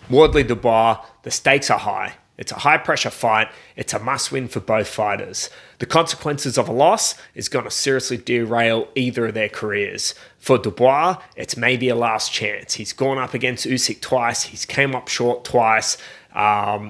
Wardley Dubois, the stakes are high. It's a high pressure fight. It's a must win for both fighters. The consequences of a loss is going to seriously derail either of their careers. For Dubois, it's maybe a last chance. He's gone up against Usyk twice. He's came up short twice.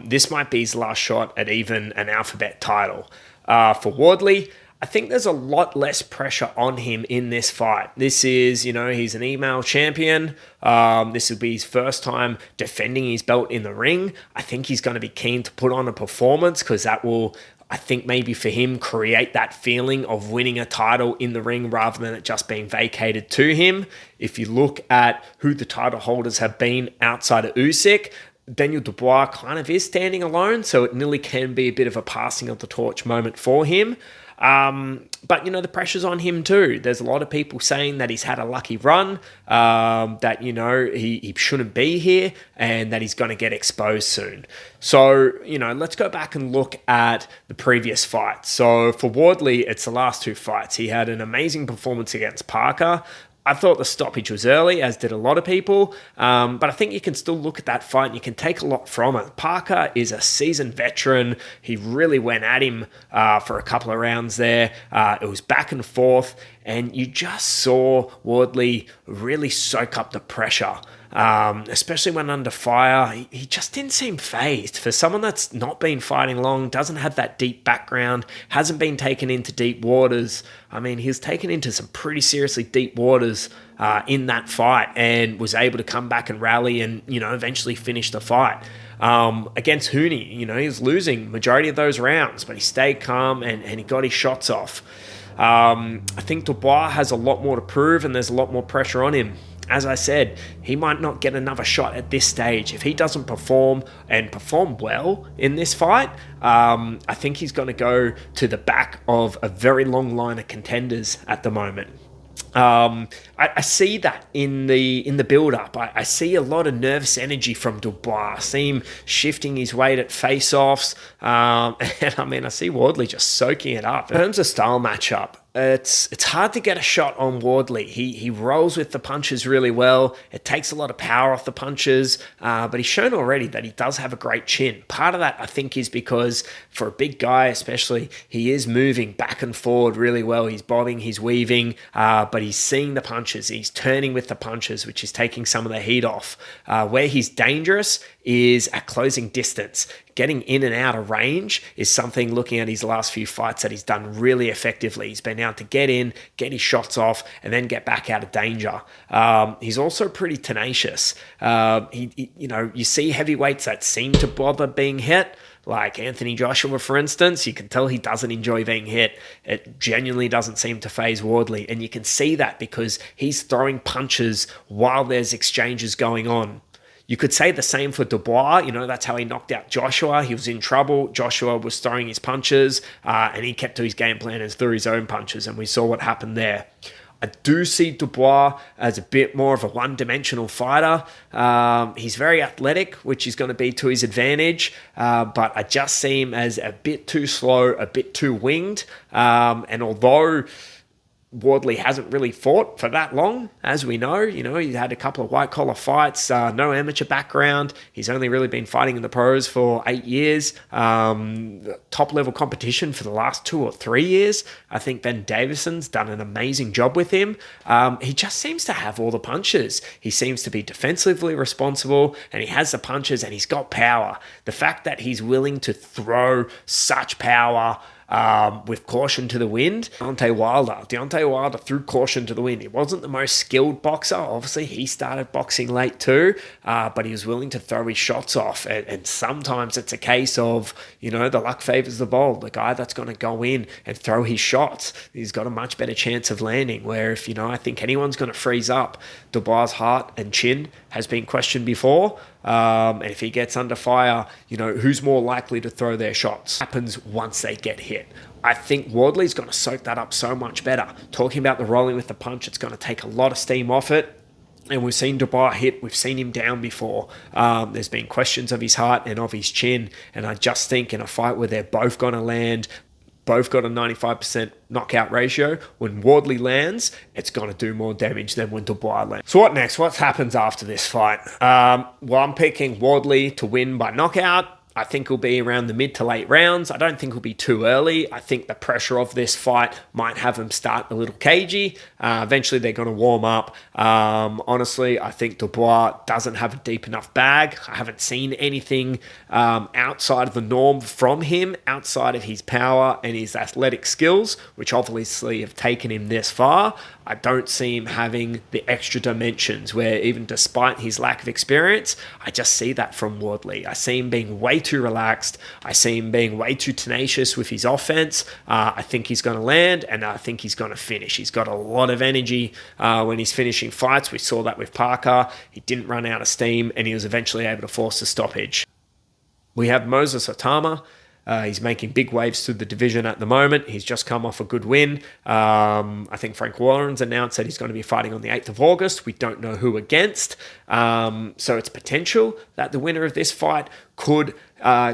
This might be his last shot at even an alphabet title. For Wardley, I think there's a lot less pressure on him in this fight. This is, he's an email champion. This will be his first time defending his belt in the ring. I think he's going to be keen to put on a performance because that will, I think maybe for him, create that feeling of winning a title in the ring rather than it just being vacated to him. If you look at who the title holders have been outside of Usyk, Daniel Dubois kind of is standing alone, so it nearly can be a bit of a passing of the torch moment for him. But, the pressure's on him too. There's a lot of people saying that he's had a lucky run, that, he shouldn't be here and that he's going to get exposed soon. So, let's go back and look at the previous fights. So for Wardley, it's the last two fights. He had an amazing performance against Parker. I thought the stoppage was early, as did a lot of people, but I think you can still look at that fight and you can take a lot from it. Parker is a seasoned veteran. He really went at him for a couple of rounds there. It was back and forth, and you just saw Wardley really soak up the pressure. Especially when under fire, he just didn't seem phased. For someone that's not been fighting long, doesn't have that deep background, hasn't been taken into deep waters. I mean, he was taken into some pretty seriously deep waters in that fight and was able to come back and rally and, eventually finish the fight. Against Hooney, he was losing majority of those rounds, but he stayed calm and he got his shots off. I think Dubois has a lot more to prove and there's a lot more pressure on him. As I said, he might not get another shot at this stage. If he doesn't perform and perform well in this fight, I think he's going to go to the back of a very long line of contenders at the moment. I see that in the build-up. I see a lot of nervous energy from Dubois. I see him shifting his weight at face-offs. And I see Wardley just soaking it up. In terms of style matchup, it's hard to get a shot on Wardley. He rolls with the punches really well. It takes a lot of power off the punches, but he's shown already that he does have a great chin. Part of that, I think, is because for a big guy especially, he is moving back and forward really well. He's bobbing, he's weaving, but he's seeing the punches. He's turning with the punches, which is taking some of the heat off. Where he's dangerous is at closing distance. Getting in and out of range is something, looking at his last few fights, that he's done really effectively. He's been able to get in, get his shots off, and then get back out of danger. He's also pretty tenacious. You see heavyweights that seem to bother being hit, like Anthony Joshua, for instance. You can tell he doesn't enjoy being hit. It genuinely doesn't seem to faze Wardley, and you can see that because he's throwing punches while there's exchanges going on. You could say the same for Dubois. That's how he knocked out Joshua. He was in trouble. Joshua was throwing his punches, and he kept to his game plan and threw his own punches, and we saw what happened there. I do see Dubois as a bit more of a one-dimensional fighter. He's very athletic, which is going to be to his advantage, but I just see him as a bit too slow, a bit too winged, and although Wardley hasn't really fought for that long, as we know. He's had a couple of white-collar fights, no amateur background. He's only really been fighting in the pros for 8 years. Top-level competition for the last 2 or 3 years. I think Ben Davison's done an amazing job with him. He just seems to have all the punches. He seems to be defensively responsible, and he has the punches, and he's got power. The fact that he's willing to throw such power with caution to the wind. Deontay Wilder threw caution to the wind. He wasn't the most skilled boxer. Obviously, he started boxing late too, but he was willing to throw his shots off. And sometimes it's a case of, the luck favors the bold. The guy that's going to go in and throw his shots, he's got a much better chance of landing. Where if, I think anyone's going to freeze up, Dubois' heart and chin has been questioned before. And if he gets under fire, who's more likely to throw their shots? Happens once they get hit. I think Wardley's going to soak that up so much better. Talking about the rolling with the punch, it's going to take a lot of steam off it. And we've seen Dubois hit. We've seen him down before. There's been questions of his heart and of his chin. And I just think in a fight where they're both going to land both got a 95% knockout ratio. When Wardley lands, it's going to do more damage than when Dubois lands. So what next? What happens after this fight? Well, I'm picking Wardley to win by knockout. I think it'll be around the mid to late rounds. I don't think it'll be too early. I think the pressure of this fight might have him start a little cagey. Eventually, they're going to warm up. Honestly, I think Dubois doesn't have a deep enough bag. I haven't seen anything outside of the norm from him, outside of his power and his athletic skills, which obviously have taken him this far. I don't see him having the extra dimensions where, even despite his lack of experience, I just see that from Wardley. I see him being way too relaxed. I see him being way too tenacious with his offense. I think he's going to land, and I think he's going to finish. He's got a lot of energy when he's finishing fights. We saw that with Parker. He didn't run out of steam, and he was eventually able to force a stoppage. We have Moses Otama. He's making big waves through the division at the moment. He's just come off a good win. I think Frank Warren's announced that he's going to be fighting on the 8th of August. We don't know who against. So it's potential that the winner of this fight could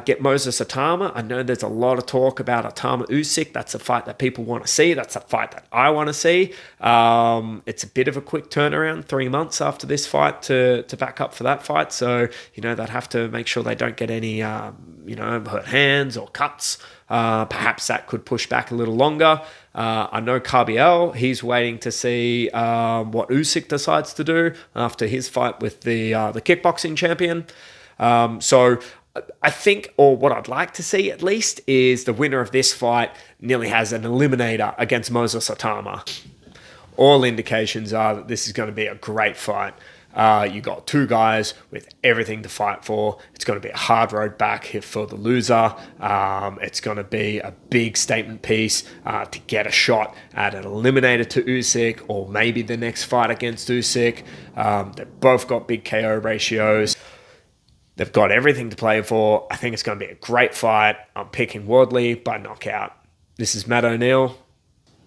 get Moses Otama. I know there's a lot of talk about Otama Usyk. That's a fight that people want to see. That's a fight that I want to see. It's a bit of a quick turnaround, 3 months after this fight to back up for that fight. So, they'd have to make sure they don't get any, hurt hands or cuts. Perhaps that could push back a little longer. I know Carbiel, he's waiting to see what Usyk decides to do after his fight with the kickboxing champion. So I think, or what I'd like to see at least, is the winner of this fight nearly has an eliminator against Moses Otama. All indications are that this is going to be a great fight. You got two guys with everything to fight for. It's going to be a hard road back here for the loser. It's going to be a big statement piece to get a shot at an eliminator to Usyk, or maybe the next fight against Usyk. They've both got big KO ratios. They've got everything to play for. I think it's going to be a great fight. I'm picking Wardley by knockout. This is Matt O'Neill.